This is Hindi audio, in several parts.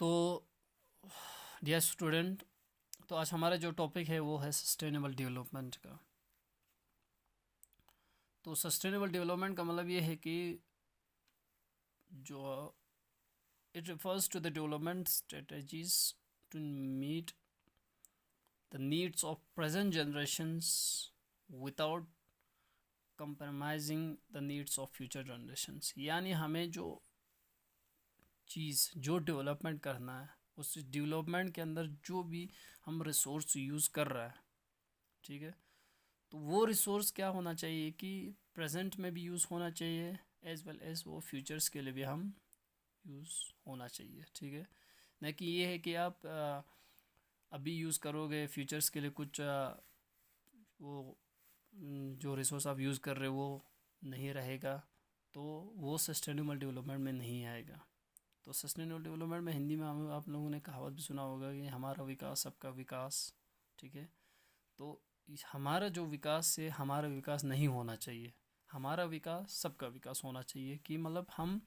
तो डियर स्टूडेंट, तो आज हमारा जो टॉपिक है वो है सस्टेनेबल डेवलपमेंट का। तो सस्टेनेबल डेवलपमेंट का मतलब ये है कि जो it refers to the development strategies to meet the needs of present generations without compromising the needs of future generations. यानी हमें जो चीज़ जो डेवलपमेंट करना है, उस डेवलपमेंट के अंदर जो भी हम रिसोर्स यूज़ कर रहा है, ठीक है, तो वो रिसोर्स क्या होना चाहिए कि प्रेजेंट में भी यूज़ होना चाहिए एज वेल एज वो फ्यूचर्स के लिए भी हम यूज़ होना चाहिए। ठीक है, न कि ये है कि आप अभी यूज़ करोगे फ्यूचर्स के लिए कुछ वो जो रिसोर्स आप यूज़ कर रहे हो वो नहीं रहेगा, तो वो सस्टेनेबल डेवलपमेंट में नहीं आएगा। तो सस्टेनेबल डेवलपमेंट में हिंदी में हम आप लोगों ने कहावत भी सुना होगा कि हमारा विकास सबका विकास। ठीक है, तो हमारा जो विकास से हमारा विकास नहीं होना चाहिए, हमारा विकास सबका विकास होना चाहिए कि मतलब हम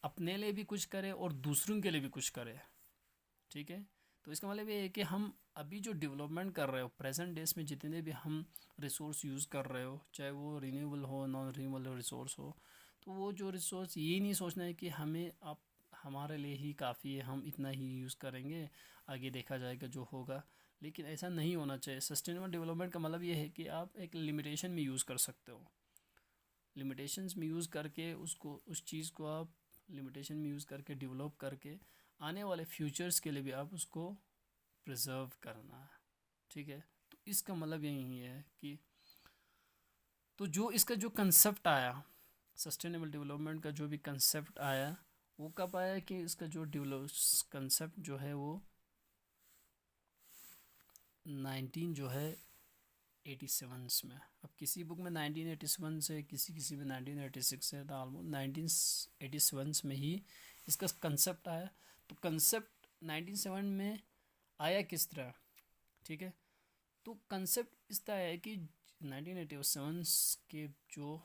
अपने लिए भी कुछ करें और दूसरों के लिए भी कुछ करें। ठीक है, तो इसका मतलब ये है कि हम अभी जो डेवलपमेंट कर रहे हो प्रेजेंट डेज में, जितने भी हम रिसोर्स यूज़ कर रहे हो, चाहे वो रिन्यूएबल हो नॉन रिन्यूएबल रिसोर्स हो, तो वो जो रिसोर्स ये नहीं सोचना है कि हमें आप हमारे लिए ही काफ़ी है, हम इतना ही यूज़ करेंगे, आगे देखा जाएगा जो होगा। लेकिन ऐसा नहीं होना चाहिए। सस्टेनेबल डेवलपमेंट का मतलब ये है कि आप एक लिमिटेशन में यूज़ कर सकते हो, लिमिटेशंस में यूज़ करके उसको उस चीज़ को आप लिमिटेशन में यूज़ करके डेवलप करके आने वाले फ्यूचर्स के लिए भी आप उसको प्रिजर्व करना है। ठीक है, तो इसका मतलब यही है कि तो जो इसका जो कंसेप्ट आया, सस्टेनेबल डेवलपमेंट का जो भी कंसेप्ट आया, वो कब आया कि इसका जो डेवलप कंसेप्ट जो है वो 19 जो है 87 में। अब किसी बुक में 1987 से, किसी किसी में 1986 से, तो ऑलमोस्ट 1987 में ही इसका कंसेप्ट आया। तो कंसेप्ट 97 में आया किस तरह? ठीक है, तो कंसेप्ट इस तरह है कि 1987 के जो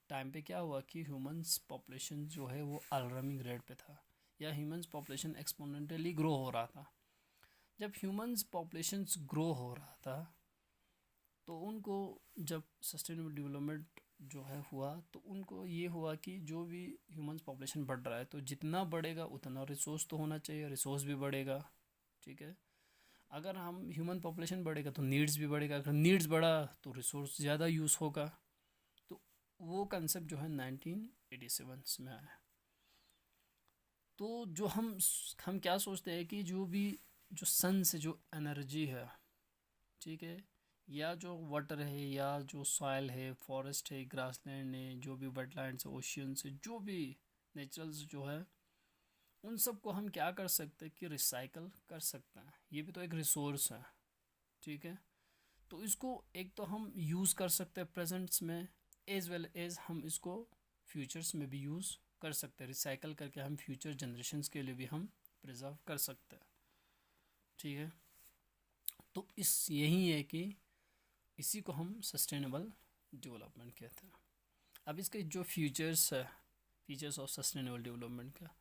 टाइम पे क्या हुआ कि ह्यूमंस पॉपुलेशन जो है वो अलार्मिंग रेट पे था, या ह्यूमंस पॉपुलेशन एक्सपोनेंटली ग्रो हो रहा था। जब ह्यूमंस पॉपुलेशन ग्रो हो रहा था तो उनको जब सस्टेनेबल डेवलपमेंट जो है हुआ, तो उनको ये हुआ कि जो भी ह्यूमंस पॉपुलेशन बढ़ रहा है, तो जितना बढ़ेगा उतना रिसोर्स तो होना चाहिए, रिसोर्स भी बढ़ेगा। ठीक है, अगर हम ह्यूमन पॉपुलेशन बढ़ेगा तो नीड्स भी बढ़ेगा, अगर नीड्स बढ़ा तो रिसोर्स ज़्यादा यूज़ होगा। तो वो कंसेप्ट जो है 1987 में आया। तो जो हम क्या सोचते हैं कि जो भी जो सन से जो एनर्जी है, ठीक है, या जो वाटर है, या जो सॉइल है, फॉरेस्ट है, ग्रासलैंड है, जो भी वेटलैंड्स है, ओशियन से जो भी नेचुरल्स जो है, उन सब को हम क्या कर सकते हैं कि रिसाइकल कर सकते हैं। ये भी तो एक रिसोर्स है। ठीक है, तो इसको एक तो हम यूज़ कर सकते हैं प्रेजेंट्स में, एज वेल एज हम इसको फ्यूचर्स में भी यूज़ कर सकते हैं। रिसाइकल करके हम फ्यूचर जनरेशन्स के लिए भी हम प्रिजर्व कर सकते हैं। ठीक है, तो इस यही है कि इसी को हम सस्टेनेबल डेवलपमेंट कहते हैं। अब इसके जो फीचर्स है, फीचर्स ऑफ सस्टेनेबल डेवलपमेंट का,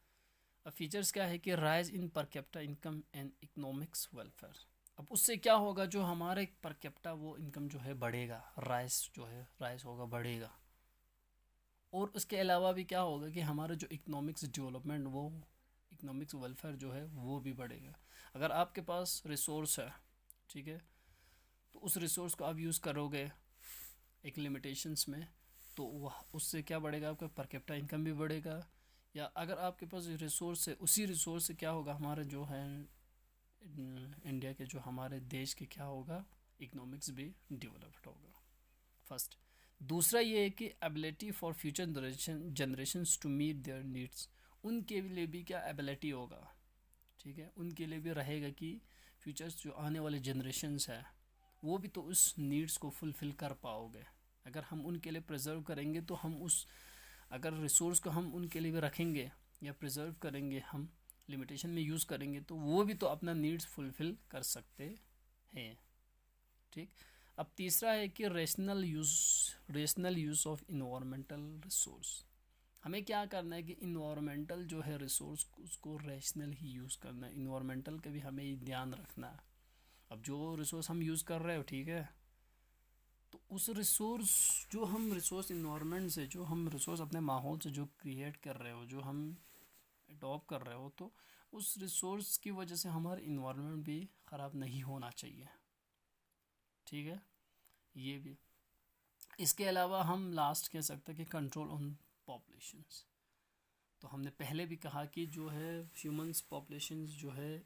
अब फीचर्स क्या है कि rise in per capita income and economics welfare. अब उससे क्या होगा, जो हमारे पर कैपिटा वो इनकम जो है बढ़ेगा, राइज जो है राइज होगा, बढ़ेगा। और उसके अलावा भी क्या होगा कि हमारा जो इकोनॉमिक्स डेवलपमेंट, वो इकोनॉमिक्स वेलफेयर जो है वो भी बढ़ेगा। अगर आपके पास रिसोर्स है, ठीक है, तो उस रिसोर्स को आप यूज़ करोगे एक लिमिटेशंस में, तो वह उससे क्या बढ़ेगा, आपका पर कैपिटा इनकम भी बढ़ेगा। या अगर आपके पास रिसोर्स है, उसी रिसोर्स से क्या होगा, हमारा जो है इंडिया के, जो हमारे देश के क्या होगा, इकोनॉमिक्स भी डेवलप्ड होगा। फर्स्ट। दूसरा ये है कि ability for future generations to meet their needs. उनके लिए भी क्या एबिलिटी होगा, ठीक है, उनके लिए भी रहेगा कि फ्यूचर्स जो आने वाले जनरेशन्स है वो भी तो उस नीड्स को फुलफ़िल कर पाओगे। अगर हम उनके लिए प्रिजर्व करेंगे तो हम उस, अगर रिसोर्स को हम उनके लिए भी रखेंगे या प्रिजर्व करेंगे, हम लिमिटेशन में यूज़ करेंगे, तो वो भी तो अपना नीड्स फुलफ़िल कर सकते हैं। ठीक। अब तीसरा है कि rational use of environmental resource. हमें क्या करना है कि इन्वायरमेंटल जो है रिसोर्स उसको रैशनल ही यूज़ करना है, इन्वायरमेंटल का भी हमें ध्यान रखना है। अब जो रिसोर्स हम यूज़ कर रहे हो, ठीक है, तो उस रिसोर्स जो हम रिसोर्स इन्वायरमेंट से, जो हम रिसोर्स अपने माहौल से जो क्रिएट कर रहे हो, जो हम अडॉप्ट कर रहे हो, तो उस रिसोर्स की वजह से हमारा इन्वायरमेंट भी ख़राब नहीं होना चाहिए, ठीक है। ये भी, इसके अलावा हम लास्ट कह सकते हैं कि कंट्रोल ऑन पॉपुलेशंस। तो हमने पहले भी कहा कि जो है ह्यूमंस पॉपुलेशंस जो है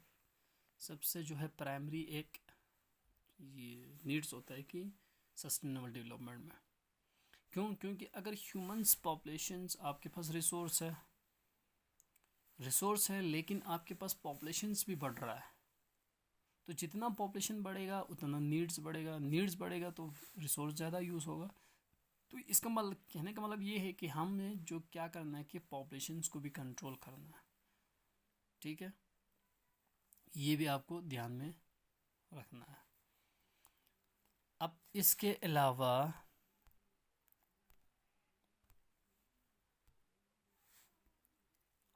सबसे जो है प्राइमरी एक ये नीड्स होता है कि सस्टेनेबल डेवलपमेंट में। क्यों? क्योंकि अगर ह्यूमंस पॉपुलेशंस, आपके पास रिसोर्स है लेकिन आपके पास पॉपुलेशंस भी बढ़ रहा है, तो जितना पॉपुलेशन बढ़ेगा उतना नीड्स बढ़ेगा तो रिसोर्स ज़्यादा यूज़ होगा। तो इसका मतलब, कहने का मतलब ये है कि हमें जो क्या करना है कि पॉपुलेशंस को भी कंट्रोल करना है, ठीक है। ये भी आपको ध्यान में रखना है। अब इसके अलावा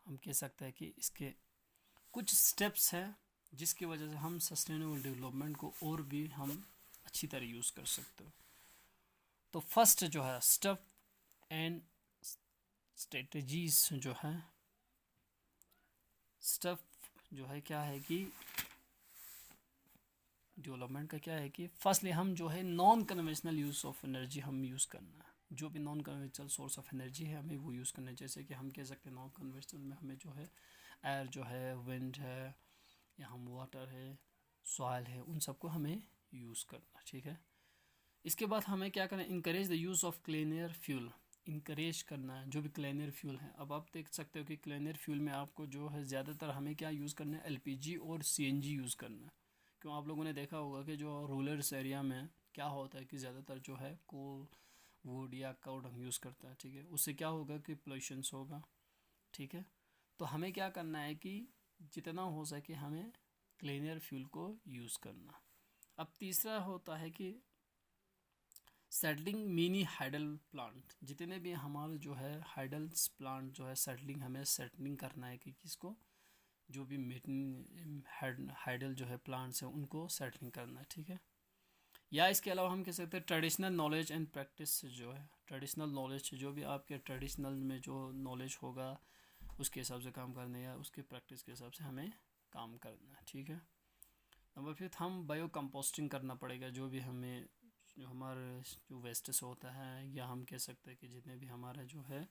हम कह सकते हैं कि इसके कुछ स्टेप्स हैं जिसकी वजह से हम सस्टेनेबल डेवलपमेंट को और भी हम अच्छी तरह यूज़ कर सकते हो। तो फर्स्ट जो है स्टेप एंड स्ट्रेटजीज जो है, स्टेप जो है क्या है कि डेवलपमेंट का क्या है कि फर्स्टली हम जो है non conventional use of energy हम यूज़ करना है। जो भी non conventional source of energy है हमें वो यूज़ करना है। जैसे कि हम कह सकते हैं नॉन कन्वेंशनल में हमें जो है एयर जो है, विंड है, या हम वाटर है, सॉइल है, उन सबको हमें यूज़ करना, ठीक है। इसके बाद हमें क्या करना है, encourage the use of cleaner fuel, encourage करना है जो भी क्लीनर फ्यूल है। अब आप देख सकते हो कि क्लीनर फ्यूल में आपको जो है ज़्यादातर हमें क्या यूज़ करना है, एलपीजी और सीएनजी यूज़ करना है। क्यों? आप लोगों ने देखा होगा कि जो रूरल एरिया में क्या होता है कि ज़्यादातर जो है कोल, वुड या काउड हम यूज़ करते हैं, ठीक है। उससे क्या होगा कि पोल्यूशंस होगा, ठीक है। तो हमें क्या करना है कि जितना हो सके हमें क्लीनर फ्यूल को यूज़ करना। अब तीसरा होता है कि सेटलिंग मिनी हाइडल प्लांट, जितने भी हमारे जो है हाइडल्स प्लांट जो है सेटलिंग, हमें सेटलिंग करना है कि किसको, जो भी हाइडल जो है प्लांट्स हैं उनको सेटलिंग करना है, ठीक है। या इसके अलावा हम कह सकते हैं ट्रेडिशनल नॉलेज एंड प्रैक्टिस, जो है ट्रेडिशनल नॉलेज, जो भी आपके ट्रेडिशनल में जो नॉलेज होगा उसके हिसाब से काम करना है, या उसके प्रैक्टिस के हिसाब से हमें काम करना है, ठीक है। नंबर 5 हम बायो कंपोस्टिंग करना पड़ेगा। जो भी हमें जो हमारे जो वेस्टेज होता है, या हम कह सकते हैं कि जितने भी हमारे जो है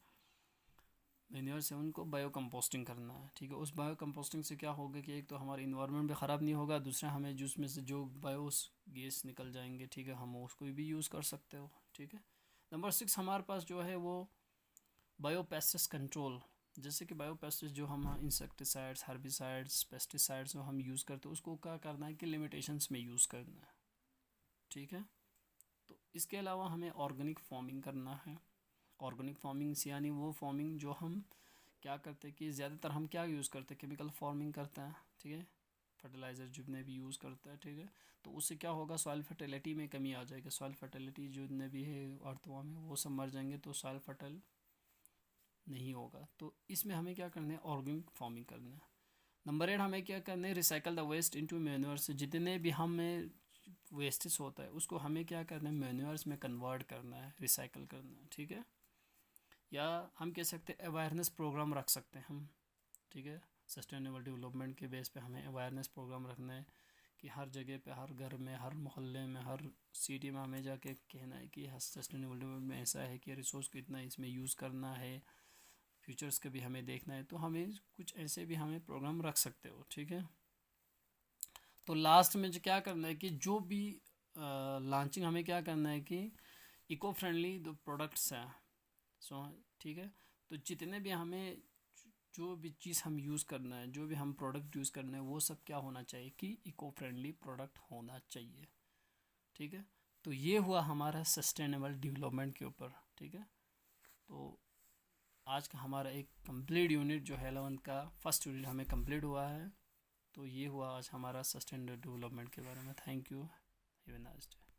मैन्योर्स हैं उनको बायो कंपोस्टिंग करना है, ठीक है। उस बायो कंपोस्टिंग से क्या होगा कि एक तो हमारा इन्वायरमेंट भी ख़राब नहीं होगा, दूसरा हमें जिसमें से जो बायोस गैस निकल जाएंगे, ठीक है, हम उसको भी यूज़ कर सकते हो, ठीक है। नंबर 6 हमारे पास जो है वो बायो पेस्टिस कंट्रोल, जैसे कि बायो पेस्टिस जो हम इंसेक्टिसाइड्स, हर्बिसाइड्स, पेस्टिसाइड्स जो हम यूज़ करते हैं उसको क्या करना है कि लिमिटेशंस में यूज़ करना है, ठीक है। तो इसके अलावा हमें ऑर्गेनिक फार्मिंग करना है। ऑर्गेनिक फार्मिंग से यानी वो फार्मिंग जो हम क्या करते हैं कि ज़्यादातर हम क्या यूज़ करते हैं, केमिकल फार्मिंग करते हैं, ठीक है, फर्टिलाइज़र जितने भी यूज़ करता है, ठीक है। तो उससे क्या होगा, सॉइल फर्टिलिटी में कमी आ जाएगी। सॉइल फर्टिलिटी जितने भी है अर्थवा में वो सब मर जाएंगे, तो सॉइल फर्टाइल नहीं होगा। तो इसमें हमें क्या करना है, ऑर्गेनिक फार्मिंग करना है। नंबर 8 हमें क्या करना है, recycle the waste into manures, जितने भी हमें वेस्टेज होता है उसको हमें क्या करना है, मैन्योर्स में कन्वर्ट करना है, रिसाइकल करना है, ठीक है। या हम कह सकते हैं अवेयरनेस प्रोग्राम रख सकते हैं हम, ठीक है। सस्टेनेबल डेवलपमेंट के बेस पे हमें अवेयरनेस प्रोग्राम रखना है कि हर जगह पे, हर घर में, हर मोहल्ले में, हर सिटी में हमें जाके कहना है कि सस्टेनेबल डेवलपमेंट में ऐसा है कि रिसोर्स को इतना इसमें यूज़ करना है, फ्यूचर्स का भी हमें देखना है। तो हमें कुछ ऐसे भी हमें प्रोग्राम रख सकते हो, ठीक है। तो लास्ट में जो क्या करना है कि जो भी लॉन्चिंग हमें क्या करना है कि इको फ्रेंडली जो प्रोडक्ट्स हैं, सो ठीक है। तो जितने भी हमें जो भी चीज़ हम यूज़ करना है, जो भी हम प्रोडक्ट यूज़ करना है, वो सब क्या होना चाहिए कि इको फ्रेंडली प्रोडक्ट होना चाहिए, ठीक है। तो ये हुआ हमारा सस्टेनेबल डेवलपमेंट के ऊपर, ठीक है। तो आज का हमारा एक कंप्लीट यूनिट जो है 11th का फर्स्ट यूनिट हमें कंप्लीट हुआ है। तो ये हुआ आज हमारा सस्टेनेबल डेवलपमेंट के बारे में। Thank you, have a nice day.